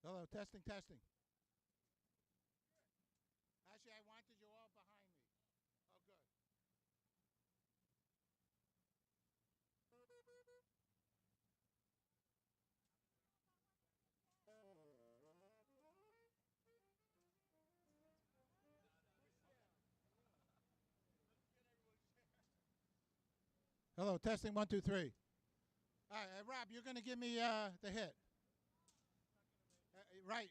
Hello, testing, testing. Actually, I wanted you all behind me. Oh, good. Hello, testing, 1, 2, 3. All right, Rob, you're going to give me the hit. Right.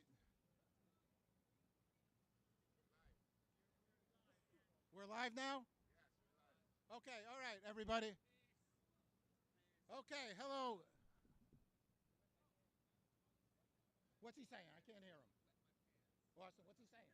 We're live now? Okay, all right, everybody. Okay, hello. What's he saying? I can't hear him. Austin, what's he saying?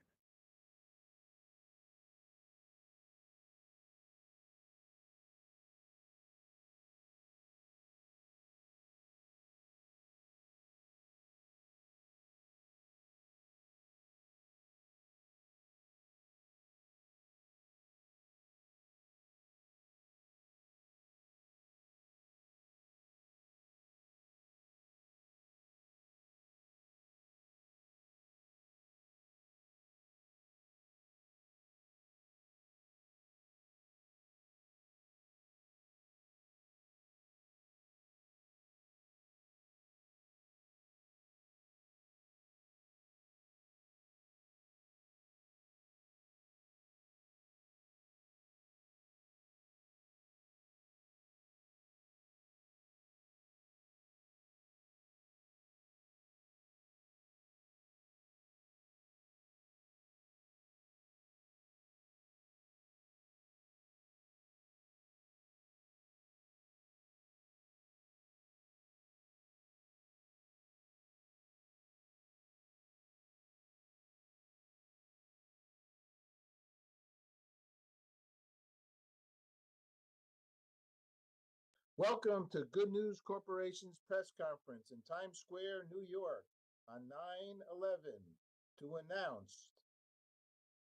Welcome to Good News Corporation's press conference in Times Square, New York on 9/11 to announce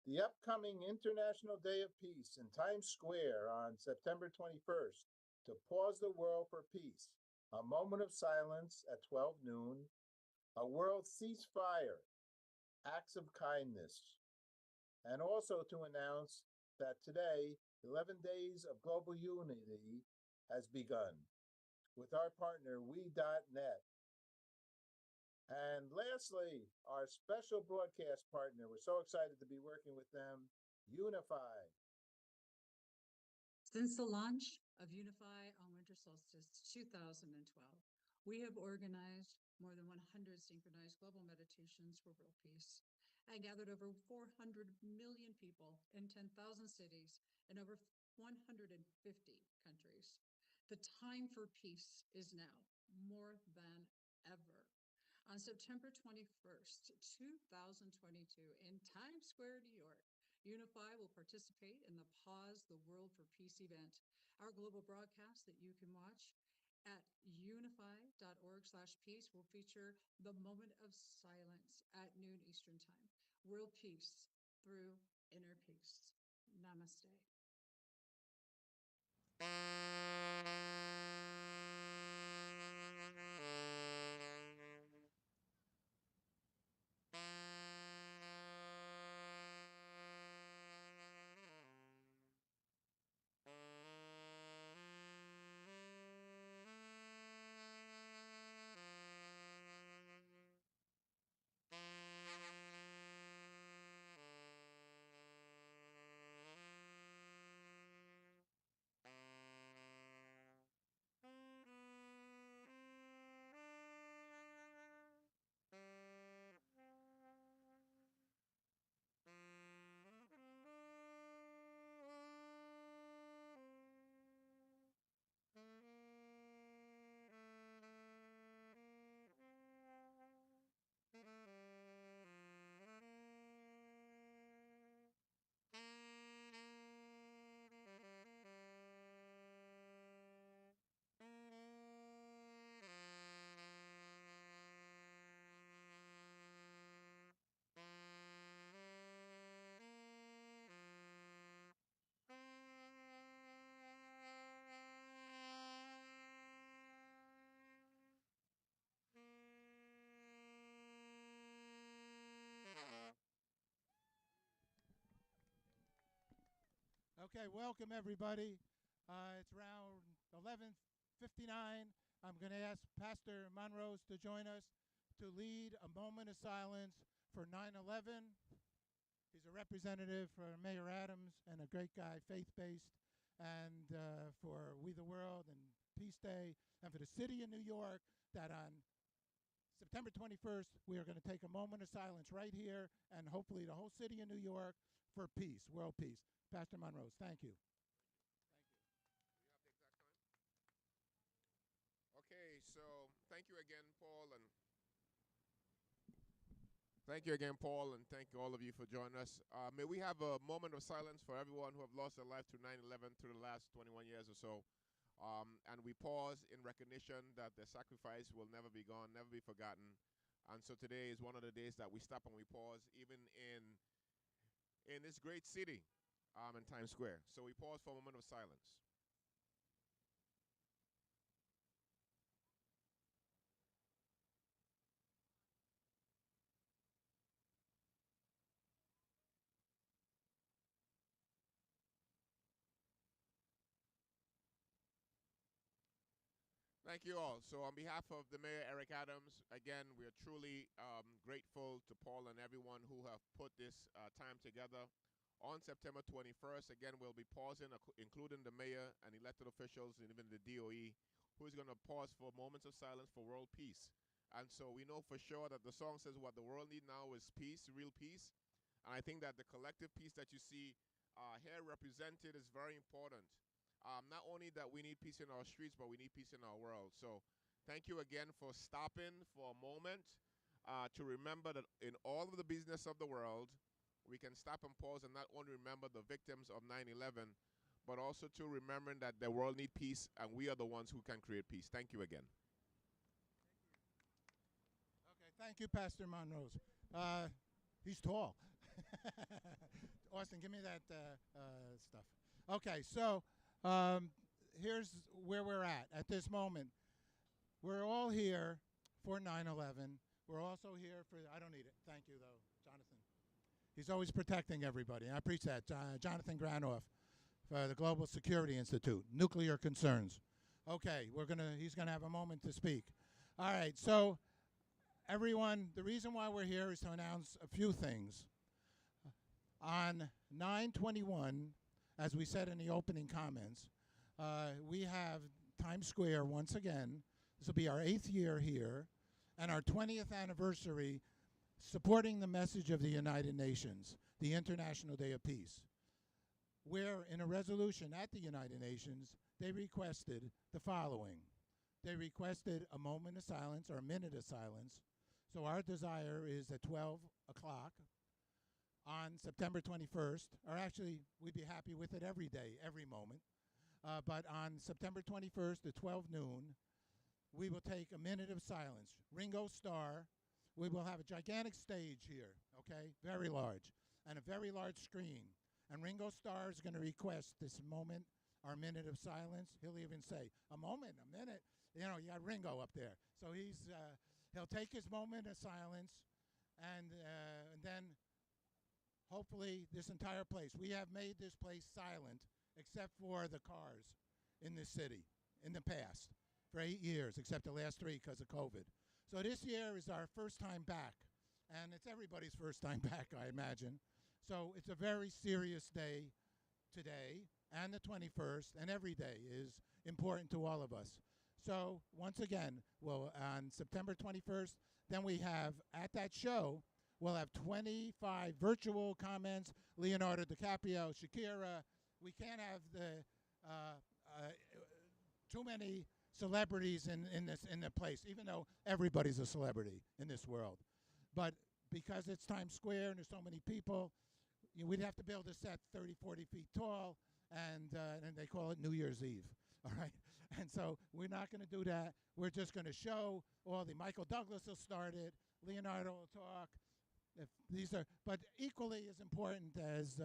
the upcoming International Day of Peace in Times Square on September 21st to pause the world for peace, a moment of silence at 12 noon, a world ceasefire, acts of kindness, and also to announce that today, 11 Days of Global Unity has begun with our partner, We.net. And lastly, our special broadcast partner, we're so excited to be working with them, Unify. Since the launch of Unify on Winter Solstice 2012, we have organized more than 100 synchronized global meditations for world peace and gathered over 400 million people in 10,000 cities in over 150 countries. The time for peace is now more than ever. On September 21st, 2022, in Times Square, New York, Unify will participate in the Pause the World for Peace event, our global broadcast that you can watch at unify.org/peace will feature the moment of silence at noon Eastern Time. World peace through inner peace. Namaste. Okay, welcome everybody. It's around 11:59. I'm going to ask Pastor Monrose to join us to lead a moment of silence for 9/11. He's a representative for Mayor Adams and a great guy, faith-based, and for We the World and Peace Day, and for the city of New York, that on September 21st, we are going to take a moment of silence right here, and hopefully the whole city of New York, for peace, world peace. Pastor Monrose, thank you. Thank you. Do you have the exact time? Okay, so thank you again, Paul, and thank all of you for joining us. May we have a moment of silence for everyone who have lost their life through 9/11 through the last 21 years or so. And we pause in recognition that their sacrifice will never be gone, never be forgotten. And so today is one of the days that we stop and we pause, even in this great city, in Times Square. So we pause for a moment of silence. Thank you all. So on behalf of the Mayor, Eric Adams, again, we are truly grateful to Paul and everyone who have put this time together. On September 21st, again, we'll be pausing, including the mayor and elected officials and even the DOE, who is going to pause for moments of silence for world peace. And so we know for sure that the song says what the world needs now is peace, real peace. And I think that the collective peace that you see here represented is very important. Not only that we need peace in our streets, but we need peace in our world. So thank you again for stopping for a moment to remember that in all of the business of the world, we can stop and pause and not only remember the victims of 9/11, but also to remembering that the world needs peace and we are the ones who can create peace. Thank you again. Okay, thank you, Pastor Monrose. He's tall. Austin, give me that stuff. Okay, so here's where we're at this moment. We're all here for 9/11. We're also here for, I don't need it. Thank you, though, Jonathan. He's always protecting everybody. I appreciate that. Jonathan Granoff for the Global Security Institute, Nuclear Concerns. Okay, he's gonna have a moment to speak. All right, so everyone, the reason why we're here is to announce a few things. On 9/21, as we said in the opening comments, we have Times Square once again. This will be our 8th year here, and our 20th anniversary supporting the message of the United Nations, the International Day of Peace, where in a resolution at the United Nations, they requested the following. They requested a moment of silence or a minute of silence. So our desire is at 12 o'clock on September 21st, or actually we'd be happy with it every day, every moment. But on September 21st at 12 noon, we will take a minute of silence. Ringo, Starr, we will have a gigantic stage here, okay, very large, and a very large screen. And Ringo Starr is going to request this moment, our minute of silence. He'll even say, a moment, a minute. You know, you got Ringo up there. So he'll take his moment of silence, and then hopefully this entire place. We have made this place silent except for the cars in this city in the past for 8 years, except the last 3 because of COVID. So this year is our first time back, and it's everybody's first time back, I imagine. So it's a very serious day today, and the 21st, and every day is important to all of us. So once again, on September 21st, then we have, at that show, we'll have 25 virtual comments, Leonardo DiCaprio, Shakira. We can't have too many celebrities in the place, even though everybody's a celebrity in this world. But because it's Times Square and there's so many people, we'd have to build a set 30, 40 feet tall, and they call it New Year's Eve, all right? And so we're not going to do that. We're just going to show Michael Douglas will start it, Leonardo will talk. But equally as important as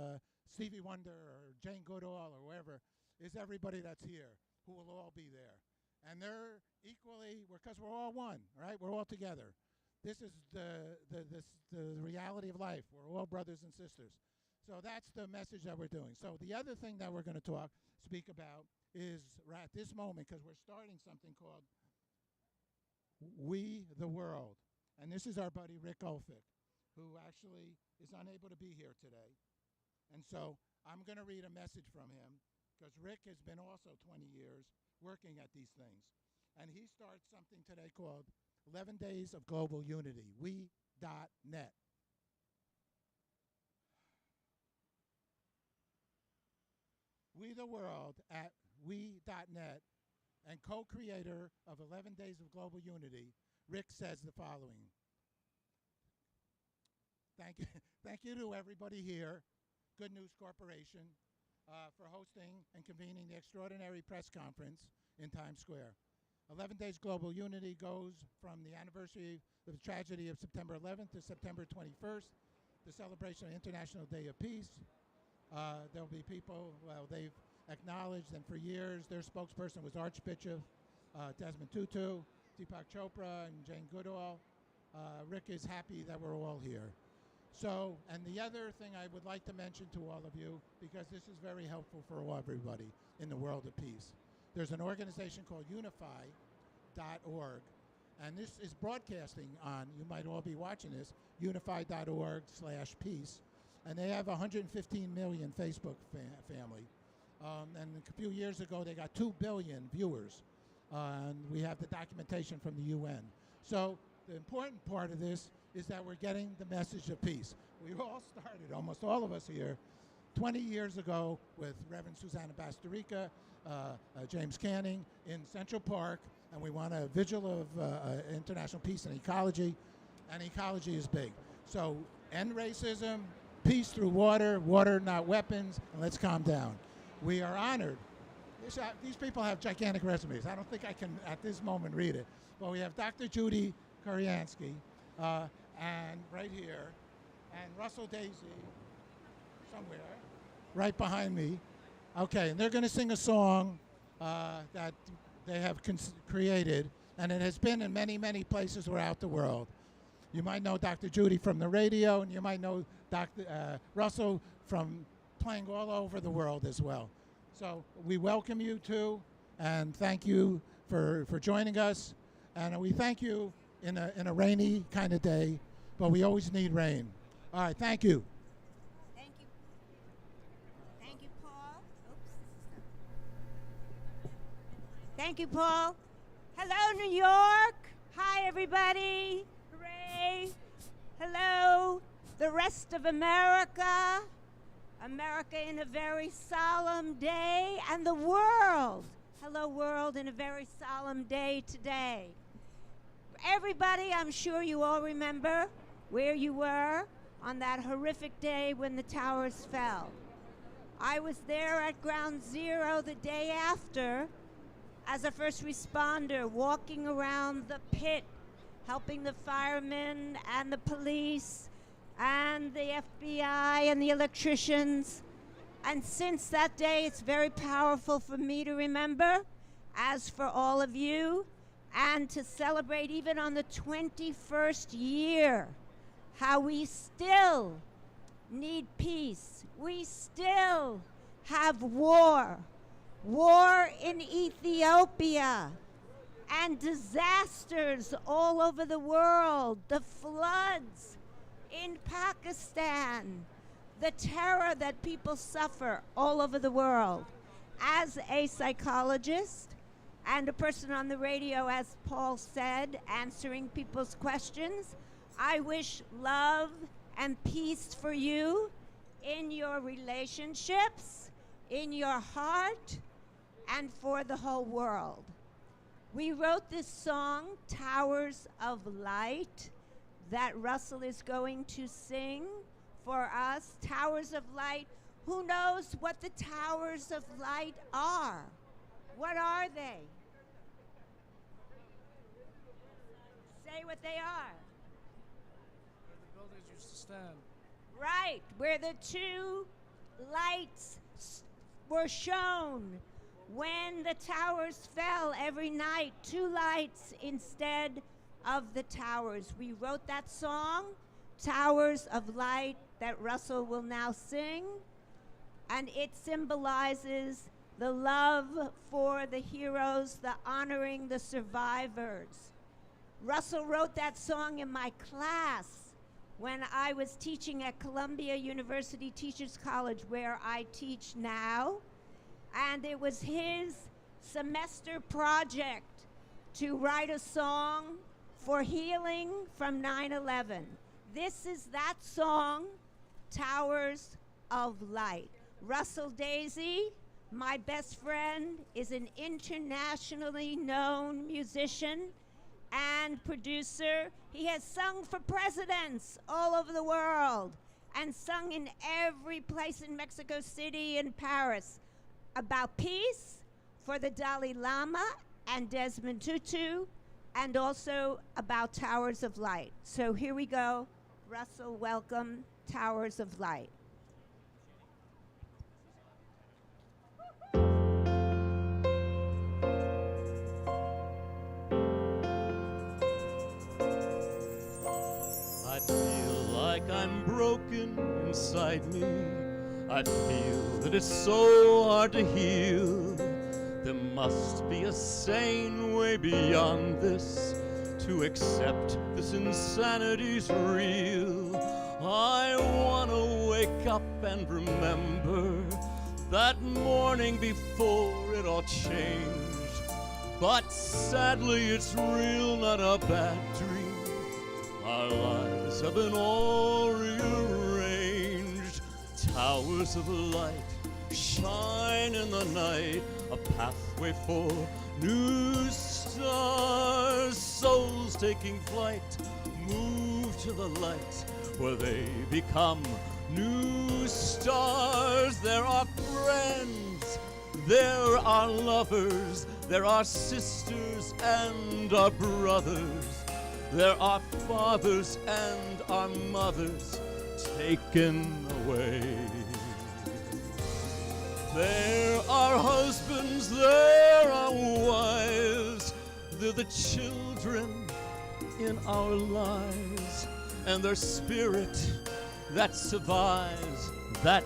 Stevie Wonder or Jane Goodall or whoever is everybody that's here, who will all be there. And they're equally, because we're all one, right? We're all together. This is the reality of life. We're all brothers and sisters. So that's the message that we're doing. So the other thing that we're going to speak about is right at this moment, because we're starting something called We the World. And this is our buddy Rick Olfick, who actually is unable to be here today. And so I'm going to read a message from him, because Rick has been also 20 years working at these things. And he starts something today called 11 Days of Global Unity, we.net. We the World at we.net and co-creator of 11 Days of Global Unity, Rick says the following. Thank you to everybody here, Good News Corporation, for hosting and convening the extraordinary press conference in Times Square. 11 Days Global Unity goes from the anniversary of the tragedy of September 11th to September 21st, the celebration of International Day of Peace. There'll be people, well, they've acknowledged, and for years their spokesperson was Archbishop Desmond Tutu, Deepak Chopra, and Jane Goodall. Rick is happy that we're all here. So, and the other thing I would like to mention to all of you, because this is very helpful for everybody in the world of peace, there's an organization called Unify.org, and this is broadcasting on, you might all be watching this, unify.org/peace, and they have 115 million Facebook family. And a few years ago, they got 2 billion viewers, and we have the documentation from the UN. So the important part of this is that we're getting the message of peace. We all started, almost all of us here, 20 years ago with Reverend Susanna Bastarrica, James Canning in Central Park, and we want a vigil of international peace and ecology is big. So end racism, peace through water, water not weapons, and let's calm down. We are honored. These people have gigantic resumes. I don't think I can, at this moment, read it. But we have Dr. Judy Kuryansky, and right here, and Russell Daisy, somewhere, right behind me. Okay, and they're going to sing a song that they have created, and it has been in many, many places throughout the world. You might know Dr. Judy from the radio, and you might know Dr. Russell from playing all over the world as well. So we welcome you too, and thank you for joining us. And we thank you in a rainy kind of day, but we always need rain. All right, thank you. Thank you. Thank you, Paul. Oops. Thank you, Paul. Hello, New York. Hi, everybody. Hooray. Hello, the rest of America. America in a very solemn day, and the world. Hello, world, in a very solemn day today. Everybody, I'm sure you all remember where you were on that horrific day when the towers fell. I was there at Ground Zero the day after as a first responder, walking around the pit, helping the firemen and the police and the FBI and the electricians. And since that day, it's very powerful for me to remember, as for all of you, and to celebrate even on the 21st year, how we still need peace. We still have war in Ethiopia, and disasters all over the world, the floods in Pakistan, the terror that people suffer all over the world. As a psychologist and a person on the radio, as Paul said, answering people's questions, I wish love and peace for you in your relationships, in your heart, and for the whole world. We wrote this song, Towers of Light, that Russell is going to sing for us. Towers of Light. Who knows what the Towers of Light are? What are they? Say what they are. Where the buildings used to stand. Right, where the two lights were shown when the towers fell every night. Two lights instead of the towers. We wrote that song Towers of Light that Russell will now sing, and it symbolizes the love for the heroes, the honoring the survivors. Russell wrote that song in my class when I was teaching at Columbia University Teachers College, where I teach now, and it was his semester project to write a song for healing from 9/11. This is that song, Towers of Light. Russell Daisy, my best friend, is an internationally known musician and producer. He has sung for presidents all over the world and sung in every place in Mexico City and Paris about peace for the Dalai Lama and Desmond Tutu, and also about Towers of Light. So here we go. Russell, welcome, Towers of Light. I feel like I'm broken inside me. I feel that it's so hard to heal. There must be a sane way beyond this to accept this insanity's real. I wanna wake up and remember that morning before it all changed. But sadly it's real, not a bad dream. Our lives have been all rearranged. Towers of light shine in the night, a pathway for new stars. Souls taking flight move to the light where they become new stars. There are friends, there are lovers, there are sisters and our brothers. There are fathers and our mothers taken away. There are husbands, there are wives, they're the children in our lives, and their spirit that survives that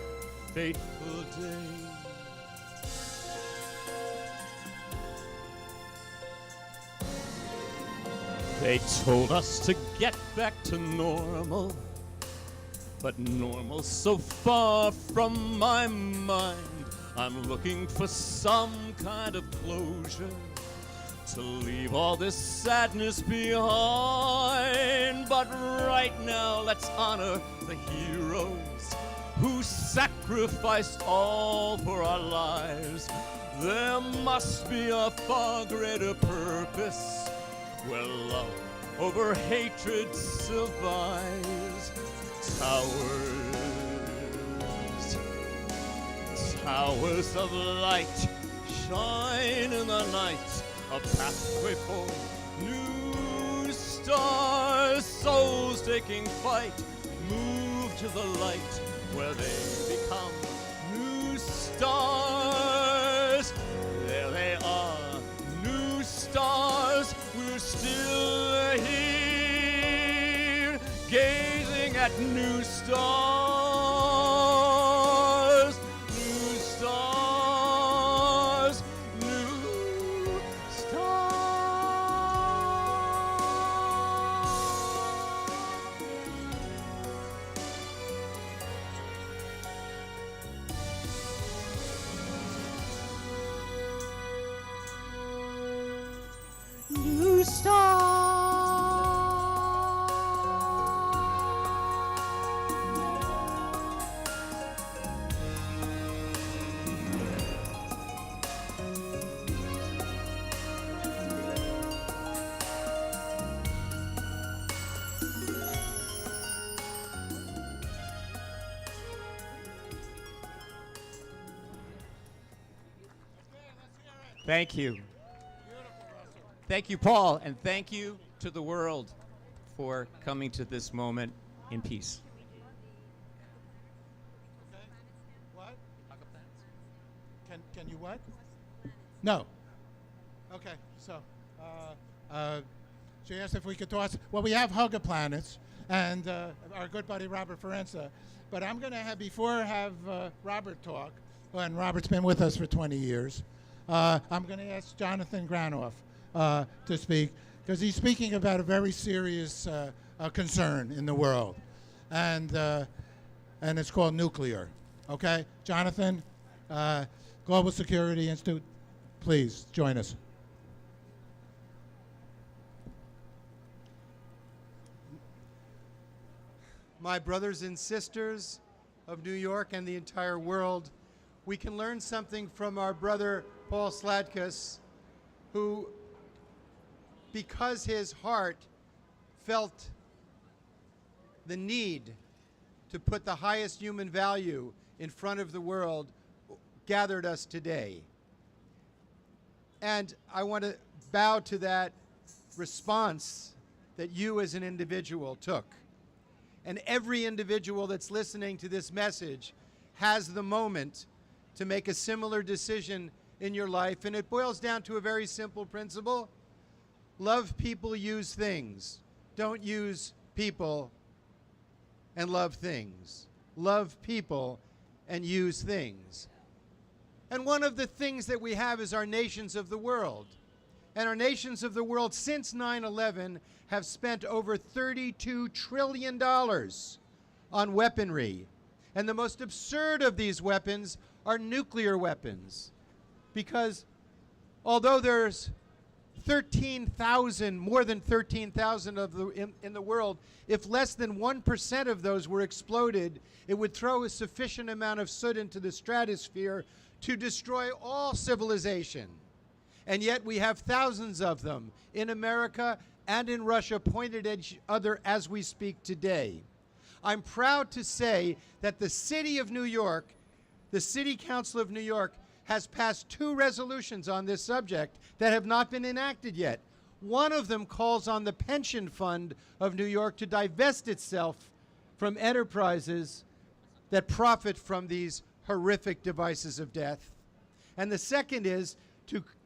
fateful day. They told us to get back to normal, but normal's so far from my mind. I'm looking for some kind of closure to leave all this sadness behind. But right now, let's honor the heroes who sacrificed all for our lives. There must be a far greater purpose where love over hatred survives. Towers of light shine in the night, a pathway for new stars. Souls taking flight move to the light where they become new stars. There they are, new stars. We're still here, gazing at new stars, new stars, new stars. New stars. Thank you. Thank you, Paul, and thank you to the world for coming to this moment in peace. Okay. What? Can you what? No. Okay. So, She asked if we could toss. Well, we have Hug-a-Planets and our good buddy Robert Ferenza. But I'm going to have, before I have Robert talk, and Robert's been with us for 20 years, I'm going to ask Jonathan Granoff to speak, because he's speaking about a very serious concern in the world. And it's called nuclear. Okay? Jonathan, Global Security Institute, please join us. My brothers and sisters of New York and the entire world, we can learn something from our brother Paul Sladkus, who, because his heart felt the need to put the highest human value in front of the world, gathered us today. And I want to bow to that response that you as an individual took. And every individual that's listening to this message has the moment to make a similar decision in your life. And it boils down to a very simple principle. Love people, use things. Don't use people and love things. Love people and use things. And one of the things that we have is our nations of the world. And our nations of the world since 9/11 have spent over $32 trillion on weaponry. And the most absurd of these weapons are nuclear weapons. Because although there's 13,000, more than 13,000 of the in the world, if less than 1% of those were exploded, it would throw a sufficient amount of soot into the stratosphere to destroy all civilization. And yet we have thousands of them in America and in Russia pointed at each other as we speak today. I'm proud to say that the City of New York, the City Council of New York, has passed 2 resolutions on this subject that have not been enacted yet. One of them calls on the pension fund of New York to divest itself from enterprises that profit from these horrific devices of death. And the second is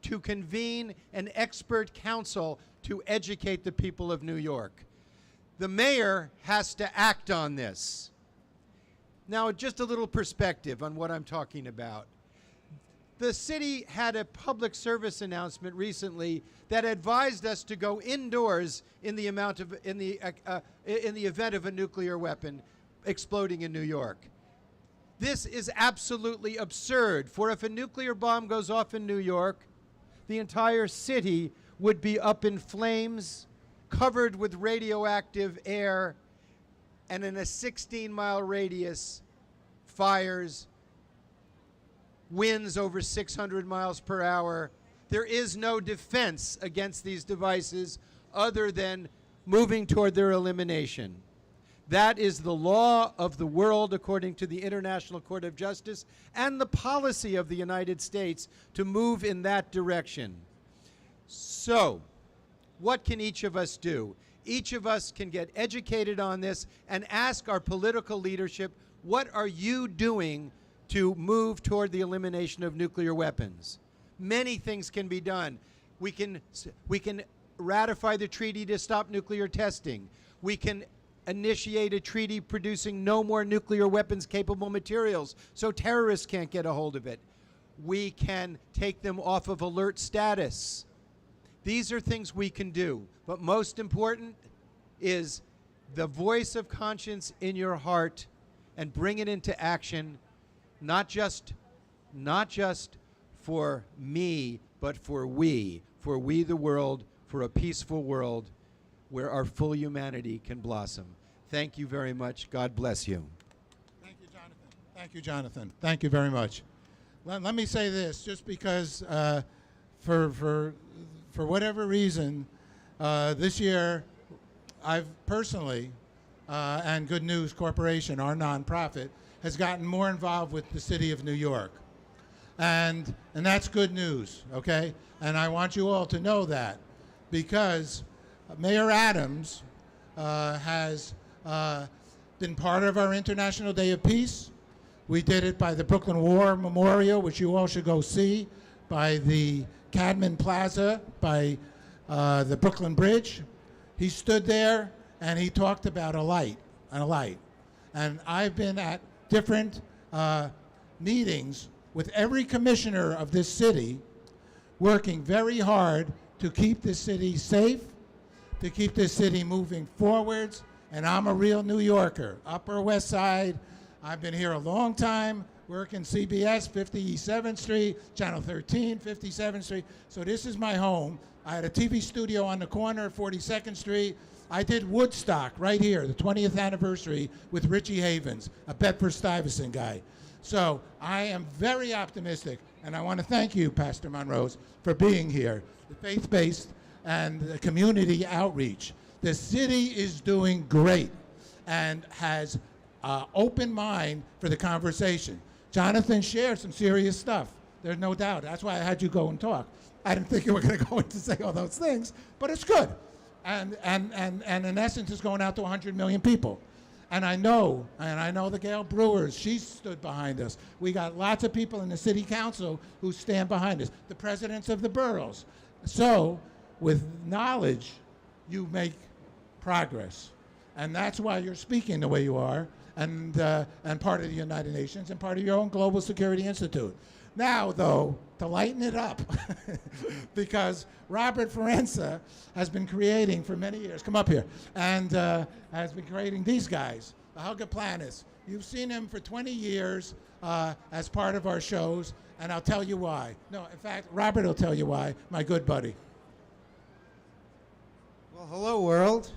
to convene an expert council to educate the people of New York. The mayor has to act on this. Now, just a little perspective on what I'm talking about. The city had a public service announcement recently that advised us to go indoors in the event of a nuclear weapon exploding in New York. This is absolutely absurd, for if a nuclear bomb goes off in New York, the entire city would be up in flames, covered with radioactive air, and in a 16-mile radius, fires, winds over 600 miles per hour. There is no defense against these devices other than moving toward their elimination. That is the law of the world according to the International Court of Justice and the policy of the United States to move in that direction. So, what can each of us do? Each of us can get educated on this and ask our political leadership, what are you doing to move toward the elimination of nuclear weapons? Many things can be done. We can ratify the treaty to stop nuclear testing. We can initiate a treaty producing no more nuclear weapons capable materials so terrorists can't get a hold of it. We can take them off of alert status. These are things we can do, but most important is the voice of conscience in your heart and bring it into action, not just for me, but for we the world, for a peaceful world where our full humanity can blossom. Thank you very much. God bless you. Thank you, Jonathan. Thank you, Jonathan. Thank you very much. Let me say this, just because for whatever reason, this year I've personally, and Good News Corporation, our nonprofit, has gotten more involved with the city of New York. And that's good news, okay? And I want you all to know that, because Mayor Adams has been part of our International Day of Peace. We did it by the Brooklyn War Memorial, which you all should go see, by the Cadman Plaza, by the Brooklyn Bridge. he stood there and he talked about a light and a light. And I've been at different meetings with every commissioner of this city, working very hard to keep this city safe, to keep this city moving forwards. And I'm a real New Yorker, Upper West Side. I've been here a long time, working CBS, 57th Street, Channel 13, 57th Street. So this is my home. I had a TV studio on the corner of 42nd Street. I did Woodstock right here, the 20th anniversary, with Richie Havens, a Bedford-Stuyvesant guy. So I am very optimistic, and I want to thank you, Pastor Monrose, for being here. The faith-based and the community outreach. The city is doing great and has open mind for the conversation. Jonathan shared some serious stuff. There's no doubt. That's why I had you go and talk. I didn't think you were going to go in to say all those things, but it's good. And in essence, it's going out to 100 million people. And I know the Gail Brewers, she stood behind us. We got lots of people in the city council who stand behind us, the presidents of the boroughs. So with knowledge, you make progress. And that's why you're speaking the way you are, and part of the United Nations and part of your own Global Security Institute. Now, though, to lighten it up, because Robert Forenza has been creating for many years, come up here, and has been creating these guys, the Hug of Planets. You've seen him for 20 years as part of our shows, and I'll tell you why. No, in fact, Robert will tell you why, my good buddy. Well, hello, world.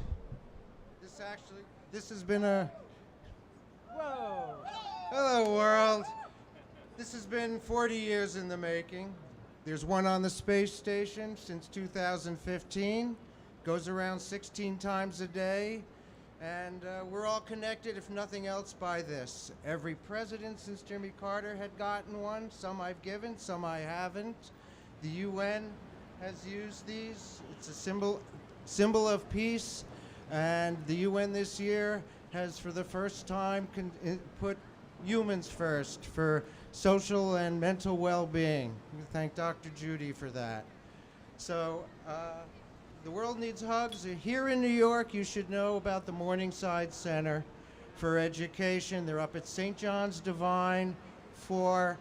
This has been a... Whoa! Hello, world. This has been 40 years in the making. There's one on the space station since 2015. Goes around 16 times a day. And we're all connected, if nothing else, by this. Every president since Jimmy Carter had gotten one. Some I've given, some I haven't. The UN has used these. It's a symbol of peace. And the UN this year has, for the first time, put humans first for social and mental well-being. We thank Dr. Judy for that. So the world needs hugs. Here in New York, you should know about the Morningside Center for Education. They're up at St. John's Divine. For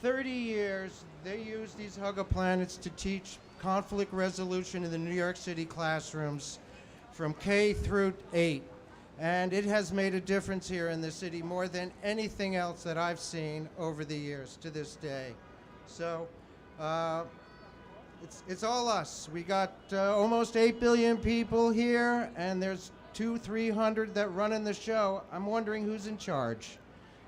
30 years, they use these Hug of Planets to teach conflict resolution in the New York City classrooms from K through 8. And it has made a difference here in the city more than anything else that I've seen over the years to this day. So it's all us. We got almost 8 billion people here, and there's 200-300 that run in the show. I'm wondering who's in charge.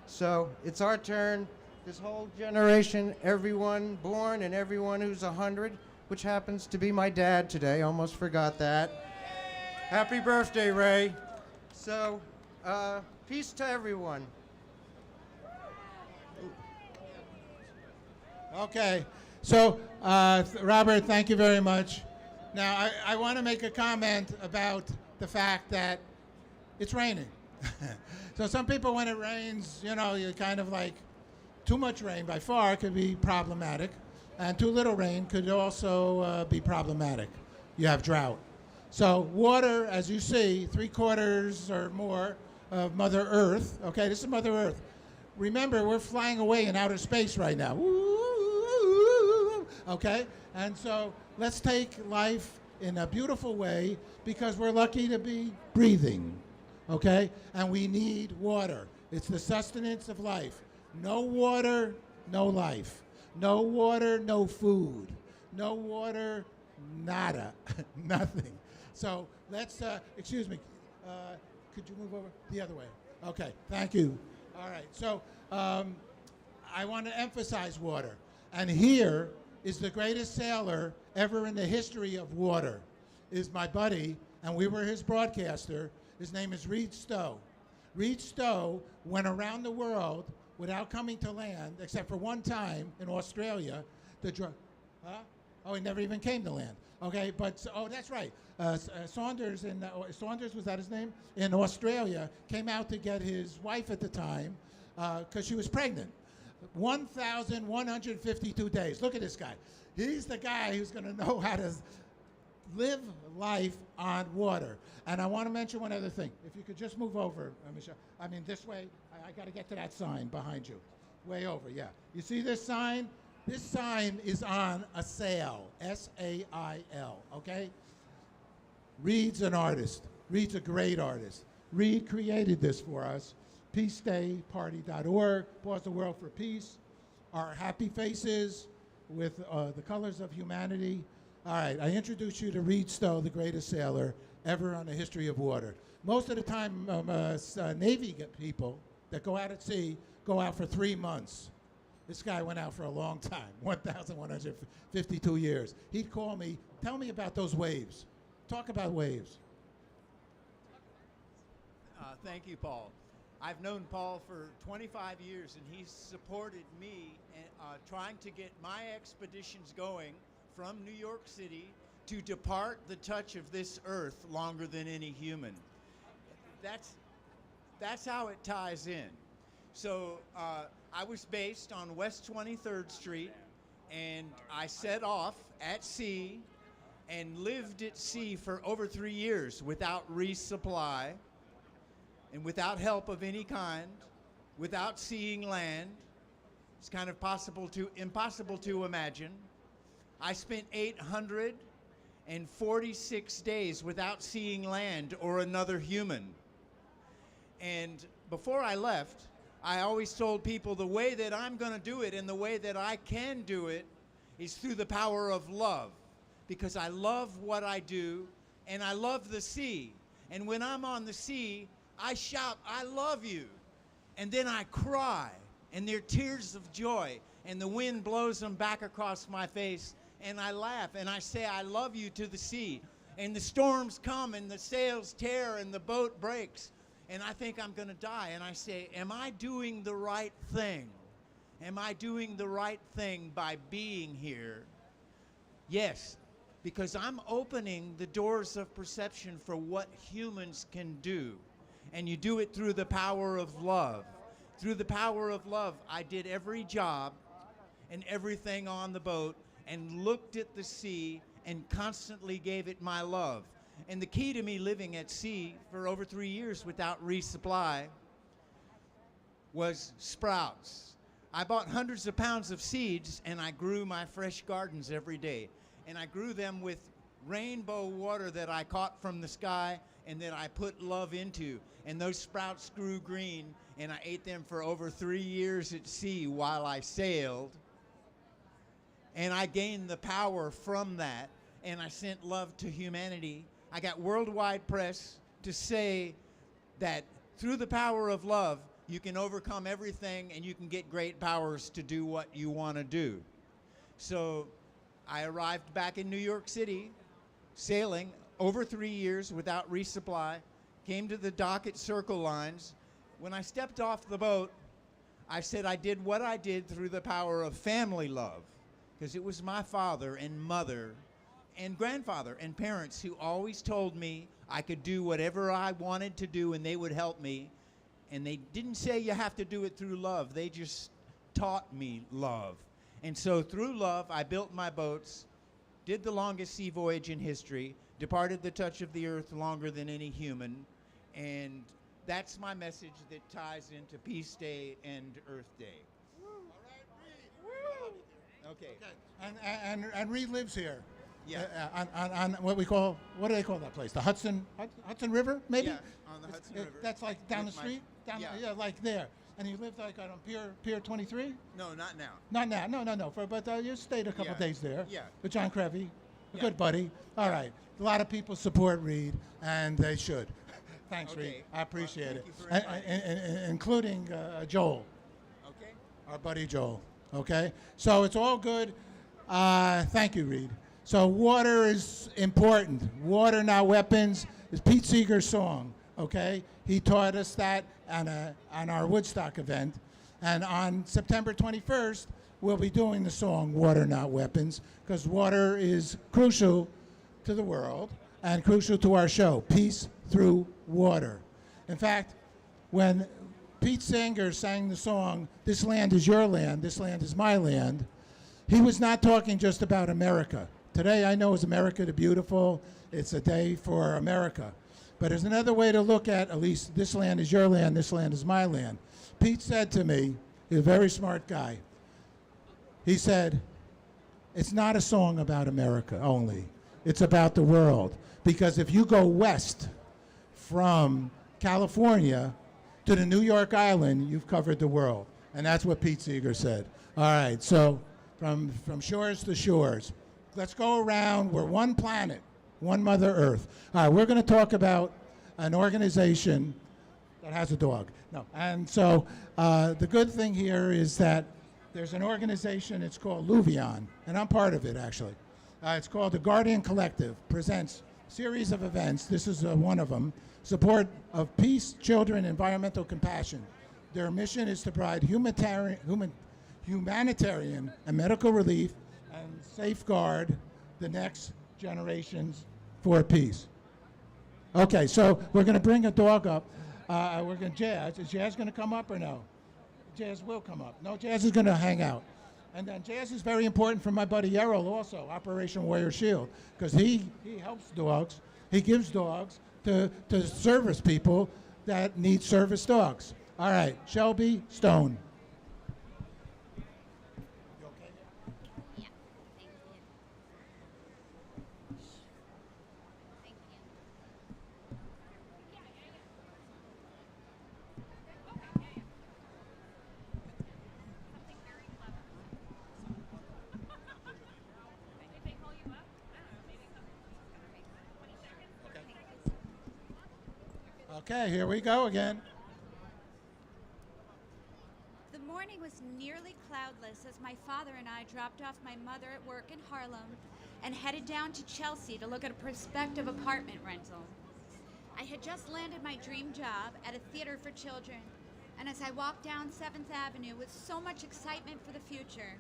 So it's our turn. This whole generation, everyone born and everyone who's 100, which happens to be my dad today. Almost forgot that. Happy birthday, Ray. So, peace to everyone. Okay, so Robert, thank you very much. Now, I want to make a comment about the fact that it's raining. So some people, when it rains, you know, you kind of like, too much rain by far could be problematic, and too little rain could also be problematic. You have drought. So water, as you see, 3/4 or more of Mother Earth. Okay, this is Mother Earth. Remember, we're flying away in outer space right now. Okay, and so let's take life in a beautiful way because we're lucky to be breathing. Okay, and we need water. It's the sustenance of life. No water, no life. No water, no food. No water, nada, nothing. So let's, excuse me, could you move over the other way? Okay, thank you. All right, so I want to emphasize water. And here is the greatest sailor ever in the history of water, is my buddy, and we were his broadcaster. His name is Reed Stowe. Reed Stowe went around the world without coming to land, except for one time in Australia. Oh, he never even came to land. Okay, but, oh, that's right. Saunders, Saunders, was that his name? In Australia, came out to get his wife at the time because she was pregnant. 1,152 days. Look at this guy. He's the guy who's going to know how to live life on water. And I want to mention one other thing. If you could just move over, Michelle. I mean, this way. I got to get to that sign behind you. Way over, yeah. You see this sign? This sign is on a sail, S-A-I-L, okay? Reed's an artist. Reed's a great artist. Reed created this for us. PeaceDayParty.org, Pause the World for Peace. Our happy faces with the colors of humanity. All right, I introduce you to Reed Stowe, the greatest sailor ever on the history of water. Most of the time, Navy people that go out at sea go out for 3 months. This guy went out for a long time, 1,152 years. He'd call me, tell me about those waves. Talk about waves. Thank you, Paul. I've known Paul for 25 years, and he's supported me in, trying to get my expeditions going from New York City to depart the touch of this earth longer than any human. That's how it ties in. So I was based on West 23rd Street, and I set off at sea and lived at sea for over 3 years without resupply and without help of any kind, without seeing land. It's kind of impossible to imagine. I spent 846 days without seeing land or another human. And before I left, I always told people the way that I'm going to do it and the way that I can do it is through the power of love, because I love what I do and I love the sea. And when I'm on the sea, I shout, I love you. And then I cry, and they're tears of joy, and the wind blows them back across my face, and I laugh, and I say, I love you to the sea. And the storms come, and the sails tear, and the boat breaks, and I think I'm going to die. And I say, am I doing the right thing? Am I doing the right thing by being here? Yes, because I'm opening the doors of perception for what humans can do. And you do it through the power of love. Through the power of love, I did every job and everything on the boat and looked at the sea and constantly gave it my love. And the key to me living at sea for over 3 years without resupply was sprouts. I bought hundreds of pounds of seeds, and I grew my fresh gardens every day. And I grew them with rainbow water that I caught from the sky and that I put love into. And those sprouts grew green, and I ate them for over 3 years at sea while I sailed. And I gained the power from that, and I sent love to humanity. I got worldwide press to say that through the power of love, you can overcome everything and you can get great powers to do what you want to do. So I arrived back in New York City, sailing over 3 years without resupply, came to the dock at Circle Lines. When I stepped off the boat, I said I did what I did through the power of family love, because it was my father and mother and grandfather and parents who always told me I could do whatever I wanted to do and they would help me. And they didn't say you have to do it through love. They just taught me love. And so through love, I built my boats, did the longest sea voyage in history, departed the touch of the earth longer than any human. And that's my message that ties into Peace Day and Earth Day. Okay. And Reed lives here. Yeah. On what do they call that place? The Hudson River, maybe? Yeah, on the Hudson River. That's like down the With my- street? yeah. Like there. And you lived like on Pier 23? No, not now. Not now. No. But you stayed a couple Yeah. days there. Yeah. With John Crevy, a Yeah. good buddy. All right. A lot of people support Reed, and they should. Thanks, Okay. Reed. I appreciate Thank it. you for inviting Including Joel, Okay. our buddy Joel. Okay? So it's all good. Thank you, Reed. So water is important. Water, not weapons, is Pete Seeger's song. Okay? He taught us that on our Woodstock event. And on September 21st, we'll be doing the song Water, Not Weapons, because water is crucial to the world and crucial to our show, Peace Through Water. In fact, when Pete Seeger sang the song, This Land Is Your Land, This Land Is My Land, he was not talking just about America. Today I know is America the Beautiful. It's a day for America. But there's another way to look at least this land is your land, this land is my land. Pete said to me, he's a very smart guy. He said, it's not a song about America only. It's about the world. Because if you go west from California to the New York Island, you've covered the world. And that's what Pete Seeger said. All right, so from shores to shores. Let's go around. We're one planet, one Mother Earth. All right, we're going to talk about an organization that has a dog. No, and so the good thing here is that there's an organization, it's called Luvion, and I'm part of it, actually. It's called the Guardian Collective, presents a series of events. This is one of them. Support of peace, children, environmental compassion. Their mission is to provide humanitarian and medical relief and safeguard the next generations for peace. Okay, so we're going to bring a dog up. We're going to Jazz. Is Jazz going to come up or no? Jazz will come up. No, Jazz is going to hang out. And then Jazz is very important for my buddy Errol also, Operation Warrior Shield, because he helps dogs. He gives dogs to service people that need service dogs. All right, Shelby Stone. You okay? Yeah, thank you. Thank you. Something very clever. If they call you up, I don't know, maybe something just gonna make 20 seconds. Okay, here we go again. The morning was nearly cloudless as my father and I dropped off my mother at work in Harlem and headed down to Chelsea to look at a prospective apartment rental. I had just landed my dream job at a theater for children, and as I walked down 7th Avenue with so much excitement for the future,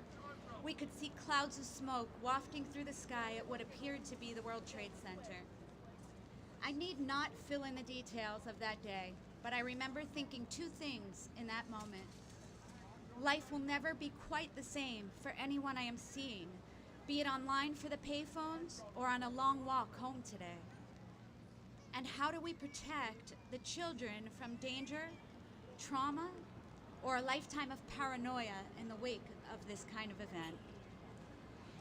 we could see clouds of smoke wafting through the sky at what appeared to be the World Trade Center. I need not fill in the details of that day, but I remember thinking two things in that moment. Life will never be quite the same for anyone I am seeing, be it online for the payphones or on a long walk home today. And how do we protect the children from danger, trauma, or a lifetime of paranoia in the wake of this kind of event?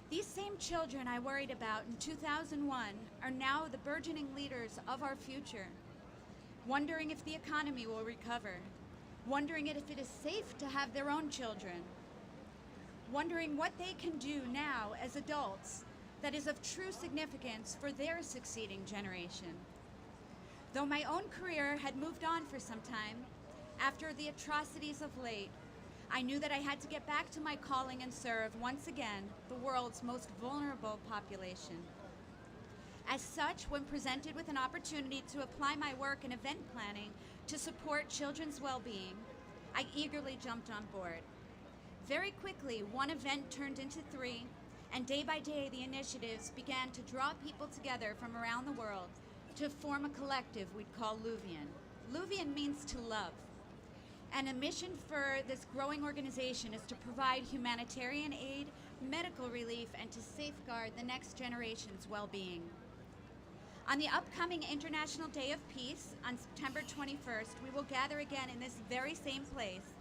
These same children I worried about in 2001 are now the burgeoning leaders of our future, wondering if the economy will recover, wondering if it is safe to have their own children, wondering what they can do now as adults that is of true significance for their succeeding generation. Though my own career had moved on for some time, after the atrocities of late, I knew that I had to get back to my calling and serve, once again, the world's most vulnerable population. As such, when presented with an opportunity to apply my work in event planning to support children's well-being, I eagerly jumped on board. Very quickly, one event turned into 3, and day by day, the initiatives began to draw people together from around the world to form a collective we'd call Luvion. Luvion means to love. And a mission for this growing organization is to provide humanitarian aid, medical relief, and to safeguard the next generation's well-being. On the upcoming International Day of Peace, on September 21st, we will gather again in this very same place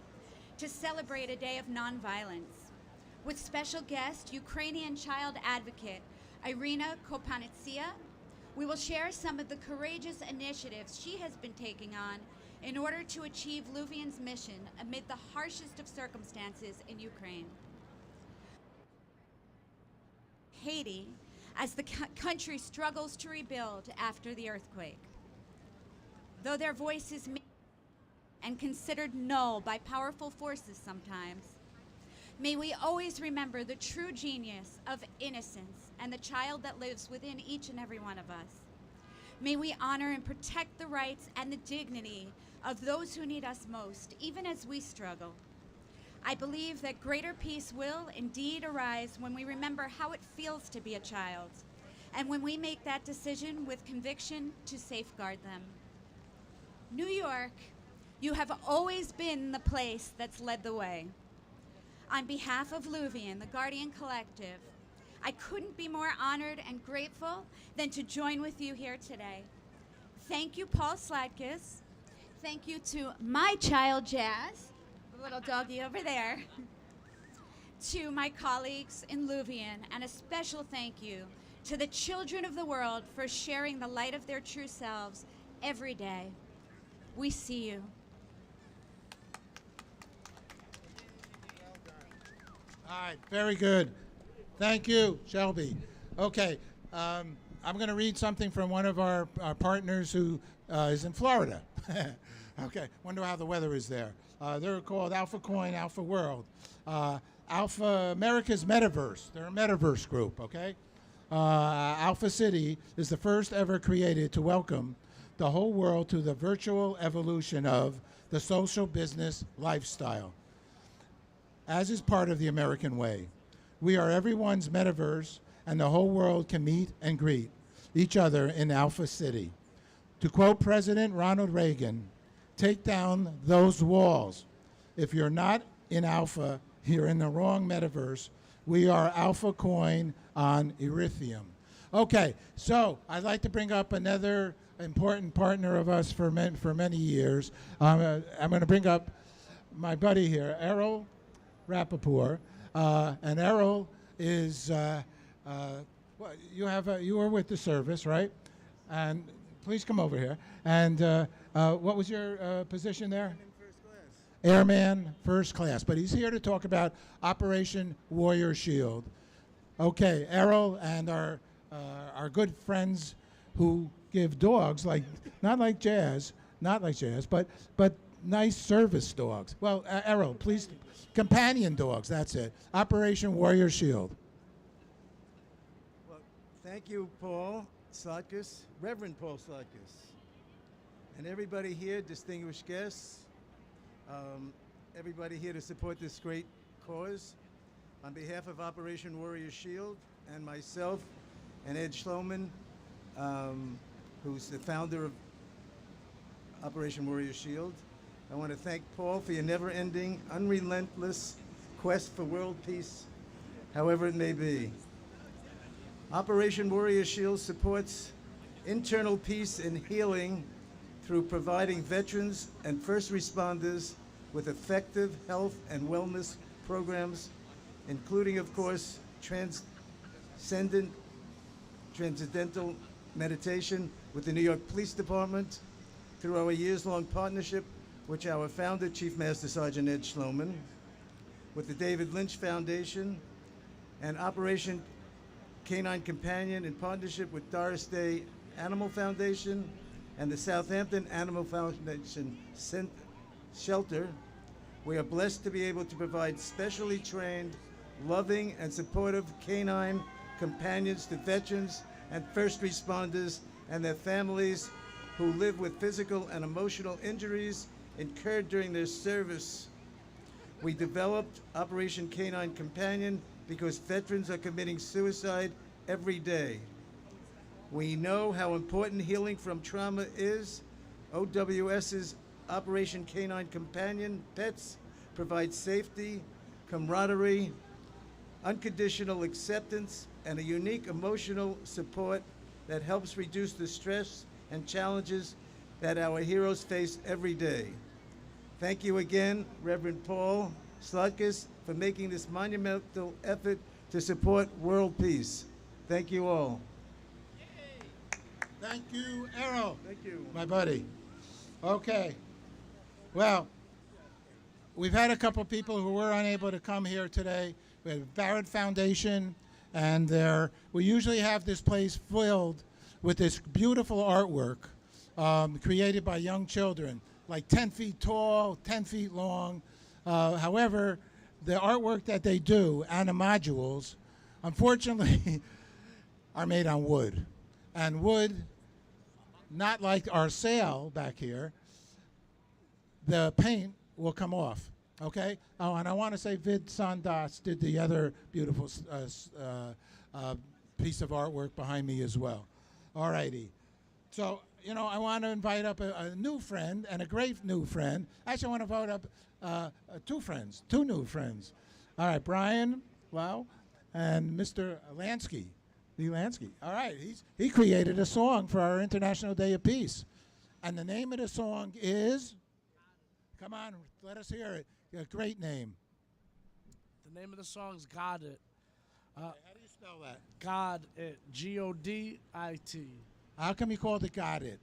to celebrate a day of nonviolence. With special guest, Ukrainian child advocate Irina Kopanitsia, we will share some of the courageous initiatives she has been taking on in order to achieve Luvion's mission amid the harshest of circumstances in Ukraine. Haiti, as the country struggles to rebuild after the earthquake. Though their voice is and considered null by powerful forces sometimes, may we always remember the true genius of innocence and the child that lives within each and every one of us. May we honor and protect the rights and the dignity of those who need us most, even as we struggle. I believe that greater peace will indeed arise when we remember how it feels to be a child, and when we make that decision with conviction to safeguard them. New York, you have always been the place that's led the way. On behalf of Luvion, the Guardian Collective, I couldn't be more honored and grateful than to join with you here today. Thank you, Paul Sladkis. Thank you to my child, Jazz, the little doggy over there, to my colleagues in Louvain, and a special thank you to the children of the world for sharing the light of their true selves every day. We see you. All right, very good. Thank you, Shelby. Okay, I'm going to read something from one of our partners who is in Florida. Okay, wonder how the weather is there. They're called Alpha Coin, Alpha World. Alpha America's Metaverse. They're a metaverse group, okay? Alpha City is the first ever created to welcome the whole world to the virtual evolution of the social business lifestyle. As is part of the American way, we are everyone's metaverse, and the whole world can meet and greet each other in Alpha City. To quote President Ronald Reagan, take down those walls. If you're not in Alpha, you're in the wrong metaverse. We are Alpha Coin on Ethereum. Okay, so I'd like to bring up another important partner of us for many years. I'm going to bring up my buddy here, Errol Rappaport. And Errol is, you were with the service, right? And please come over here. And what was your position there? Airman First Class. But he's here to talk about Operation Warrior Shield. Okay, Errol and our good friends who give dogs, not like Jazz, but nice service dogs. Well, Errol, please, companion dogs, that's it. Operation Warrior Shield. Well, thank you, Paul Sladkis, Reverend Paul Sladkis, and everybody here, distinguished guests, everybody here to support this great cause. On behalf of Operation Warrior Shield and myself and Ed Schloman, who's the founder of Operation Warrior Shield, I want to thank Paul for your never-ending, unrelentless quest for world peace, however it may be. Operation Warrior Shield supports internal peace and healing through providing veterans and first responders with effective health and wellness programs, including, of course, transcendental meditation with the New York Police Department through our years-long partnership, which our founder, Chief Master Sergeant Ed Schloman, with the David Lynch Foundation, and Operation Canine Companion in partnership with Doris Day Animal Foundation and the Southampton Animal Foundation Shelter. We are blessed to be able to provide specially trained, loving, and supportive canine companions to veterans and first responders and their families who live with physical and emotional injuries incurred during their service. We developed Operation Canine Companion because veterans are committing suicide every day. We know how important healing from trauma is. OWS's Operation Canine Companion pets provide safety, camaraderie, unconditional acceptance, and a unique emotional support that helps reduce the stress and challenges that our heroes face every day. Thank you again, Reverend Paul Sladkis, for making this monumental effort to support world peace. Thank you all. Thank you, Errol. Thank you. My buddy. Okay. Well, we've had a couple people who were unable to come here today. We have Barrett Foundation, and we usually have this place filled with this beautiful artwork created by young children, like 10 feet tall, 10 feet long. However, the artwork that they do, animadules, unfortunately, are made on wood. And wood, not like our sail back here, the paint will come off, okay? Oh, and I want to say Vid Sandas did the other beautiful piece of artwork behind me as well. All righty. So, I want to invite up a new friend and a great new friend. Actually, I want to invite up two new friends. All right, Brian Lau and Mr. Lansky, Lee Lansky. All right, he created a song for our International Day of Peace. And the name of the song is, come on, let us hear it. A great name. The name of the song is God It. How do you spell that? God It. Godit. How come you called it Got It?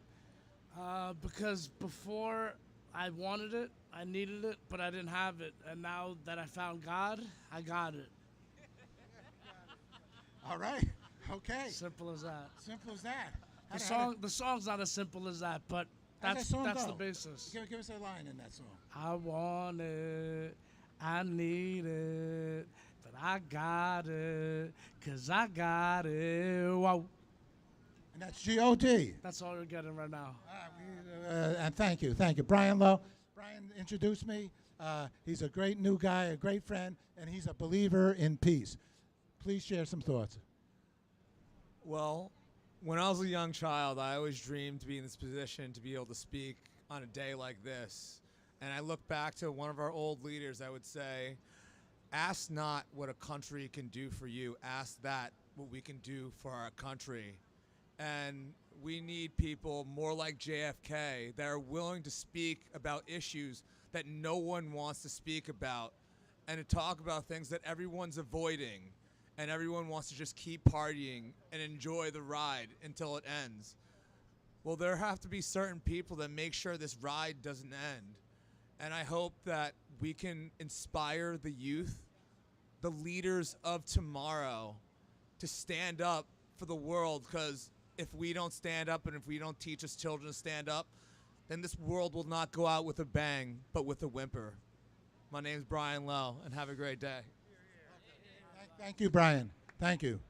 Because before I wanted it, I needed it, but I didn't have it. And now that I found God, I got it. All right. Okay. Simple as that. Simple as that. The song's not as simple as that, but that's the basis. Give us a line in that song. I want it, I need it, but I got it, 'cause I got it. Whoa. And that's G-O-D. That's all you're getting right now. And thank you. Brian Lowe. Brian introduced me. He's a great new guy, a great friend, and he's a believer in peace. Please share some thoughts. Well, when I was a young child, I always dreamed to be in this position to be able to speak on a day like this. And I look back to one of our old leaders that would say, ask not what a country can do for you, ask that what we can do for our country. And we need people more like JFK that are willing to speak about issues that no one wants to speak about, and to talk about things that everyone's avoiding, and everyone wants to just keep partying and enjoy the ride until it ends. Well, there have to be certain people that make sure this ride doesn't end. And I hope that we can inspire the youth, the leaders of tomorrow, to stand up for the world, because if we don't stand up and if we don't teach us children to stand up, then this world will not go out with a bang, but with a whimper. My name's Brian Lowe, and have a great day. Thank you, Brian. Thank you.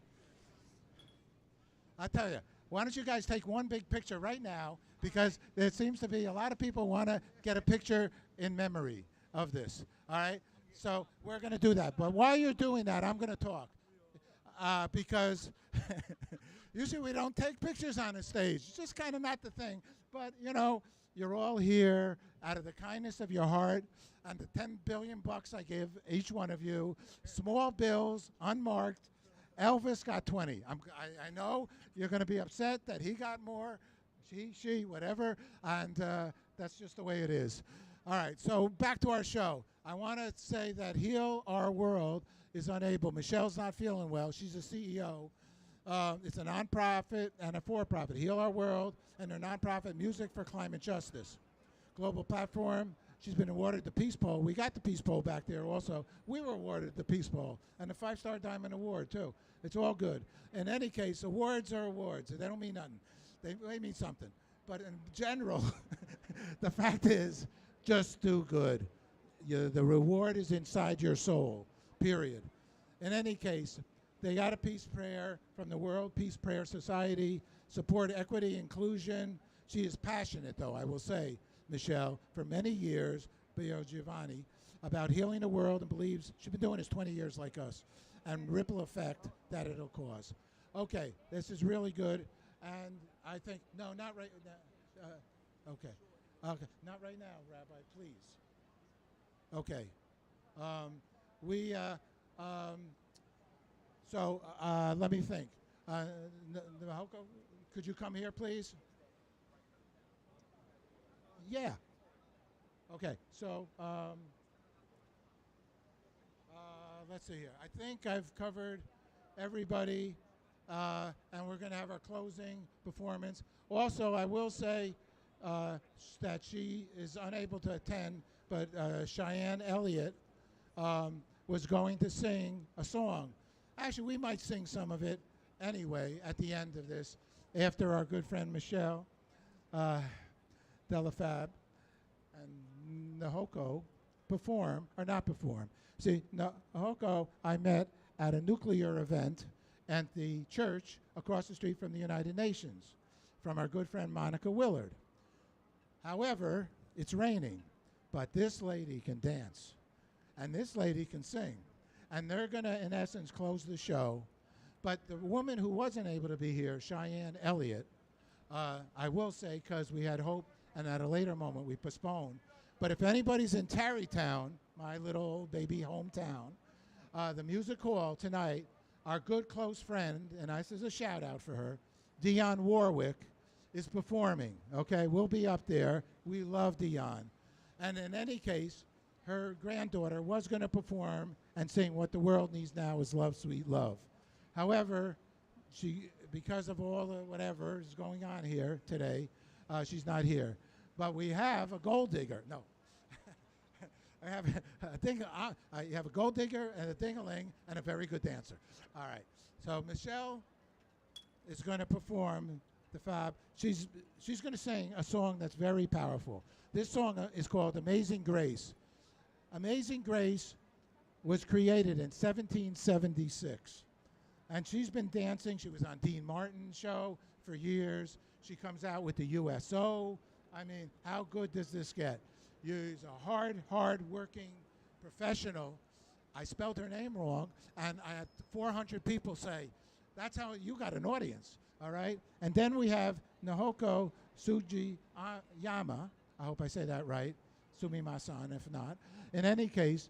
I tell you, why don't you guys take one big picture right now, because there seems to be a lot of people want to get a picture in memory of this. All right? So we're going to do that. But while you're doing that, I'm going to talk. Because usually we don't take pictures on the stage. It's just kind of not the thing. But, you know, you're all here out of the kindness of your heart, and the $10 billion I give each one of you, small bills, unmarked. Elvis got 20. I know you're going to be upset that he got more, she, whatever, and that's just the way it is. All right, so back to our show. I want to say that Heal Our World is unable. Michelle's not feeling well. She's a CEO. It's a nonprofit and a for-profit. Heal Our World and their nonprofit Music for Climate Justice. Global platform. She's been awarded the Peace Pole. We got the Peace Pole back there also. We were awarded the Peace Pole and the 5-Star Diamond Award, too. It's all good. In any case, awards are awards. They don't mean nothing. They mean something. But in general, the fact is, just do good. The reward is inside your soul, period. In any case, they got a peace prayer from the World Peace Prayer Society, support equity, inclusion. She is passionate, though, I will say, Michelle, for many years, Bio Giovanni, about healing the world, and believes she's been doing this 20 years like us, and ripple effect that it'll cause. Okay, this is really good, and I think, no, not right now. Okay, not right now, Rabbi, please. Okay, let me think. Nahoko, could you come here, please? Yeah. Okay, so let's see here. I think I've covered everybody, and we're going to have our closing performance. Also, I will say that she is unable to attend, but Cheyenne Elliott was going to sing a song. Actually, we might sing some of it anyway at the end of this, after our good friend Michelle Delafab and Nahoko perform, or not perform. See, Nahoko I met at a nuclear event at the church across the street from the United Nations, from our good friend Monica Willard. However, it's raining, but this lady can dance, and this lady can sing. And they're going to, in essence, close the show. But the woman who wasn't able to be here, Cheyenne Elliott, I will say, because we had hope, and at a later moment we postponed. But if anybody's in Tarrytown, my little baby hometown, the Music Hall tonight, our good close friend, and this is a shout out for her, Dionne Warwick, is performing. Okay, we'll be up there. We love Dionne. And in any case, her granddaughter was going to perform and sing What the World Needs Now is Love, Sweet Love. However, because of all the whatever is going on here today, she's not here. But we have a gold digger. No. I have you have a gold digger and a ding-a-ling and a very good dancer. All right. So Michelle is going to perform the fab. She's going to sing a song that's very powerful. This song is called Amazing Grace. Amazing Grace was created in 1776. And she's been dancing. She was on Dean Martin's show for years. She comes out with the USO. I mean, how good does this get? She's a hard-working professional. I spelled her name wrong, and I had 400 people say, that's how you got an audience, all right? And then we have Nahoko Sugiyama. I hope I say that right. Sumimasan, if not. In any case,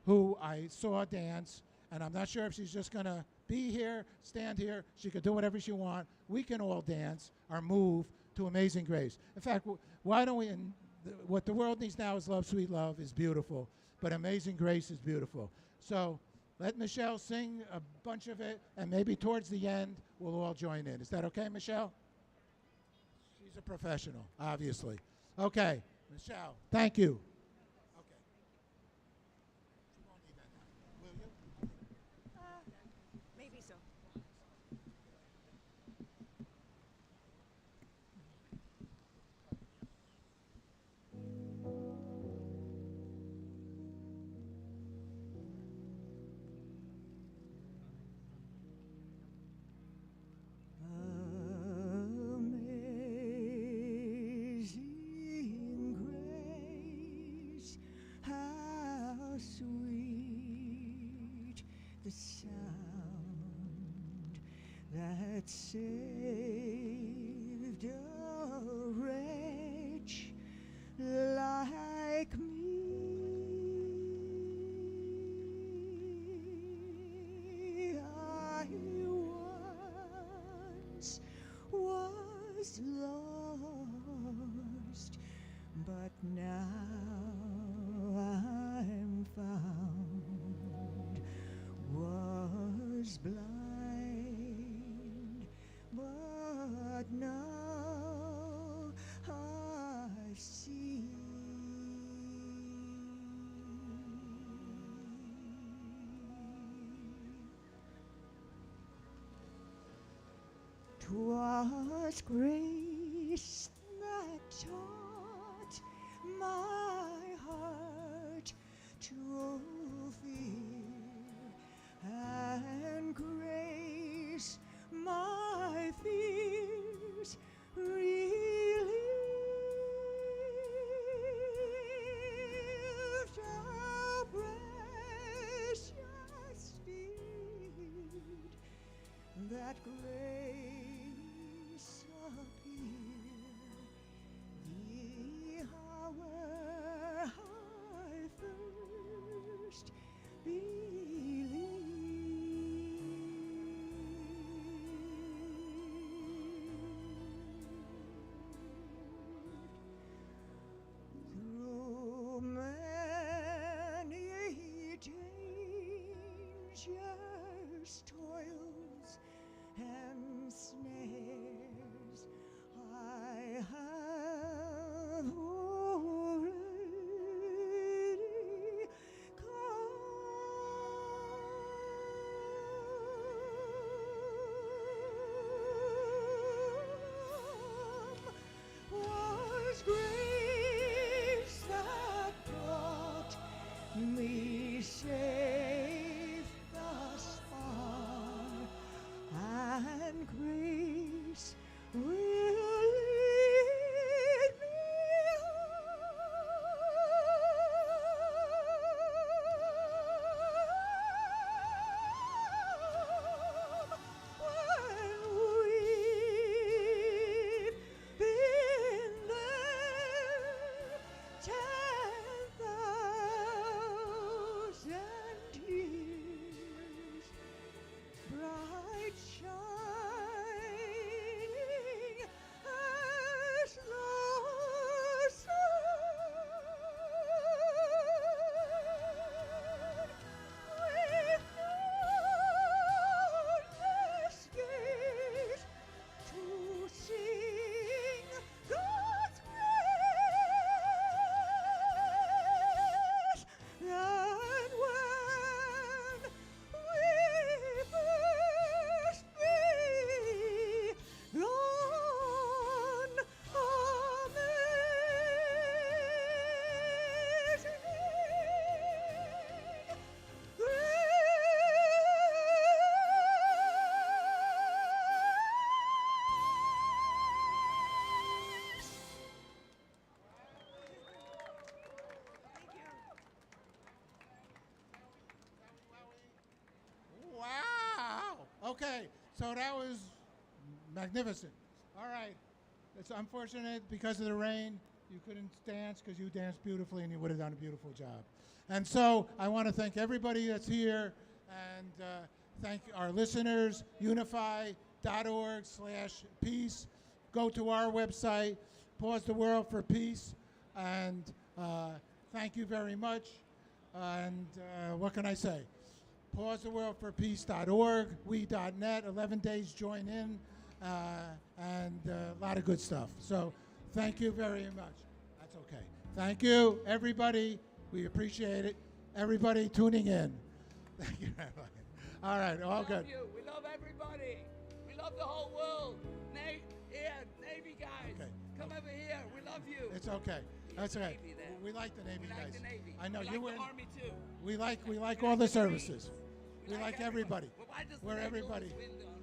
who I saw dance, and I'm not sure if she's just going to be here, stand here. She could do whatever she wants. We can all dance or move to Amazing Grace. In fact, why don't we, what the world needs now is love, sweet love is beautiful, but Amazing Grace is beautiful. So let Michelle sing a bunch of it, and maybe towards the end, we'll all join in. Is that okay, Michelle? She's a professional, obviously. Okay, Michelle, thank you. Okay. You won't need that now, will you? Maybe so. Amazing grace, how sweet the sound that saved a wretch like me. I once was lost, but now I'm found. Was blind, but now I see. 'Twas grace that taught my heart to fear, and grace my fears relieved. How precious did that grace appear, the hour I first believed. Through many dangers, toils, and snares, I have already come. Was grace that brought me safe thus far, and grace will lead me home when we've been there 10,000 So that was magnificent. All right. It's unfortunate because of the rain you couldn't dance, because you danced beautifully and you would have done a beautiful job. And so I want to thank everybody that's here and thank our listeners, unify.org/peace. Go to our website, Pause the World for Peace, and thank you very much. And what can I say? PauseTheWorldForPeace.org, we.net, 11 days join in, and a lot of good stuff. So thank you very much. That's okay. Thank you, everybody. We appreciate it. Everybody tuning in. Thank you very much. All right, all good. We love you. We love everybody. We love the whole world. Navy guys. Okay. Come over here. We love you. It's okay. That's okay. Navy then. We like the Navy We guys. like the Navy. I know we you like were. the Army too. We like all the services. We like everybody. Well, why does the We're Navy everybody. always win, though?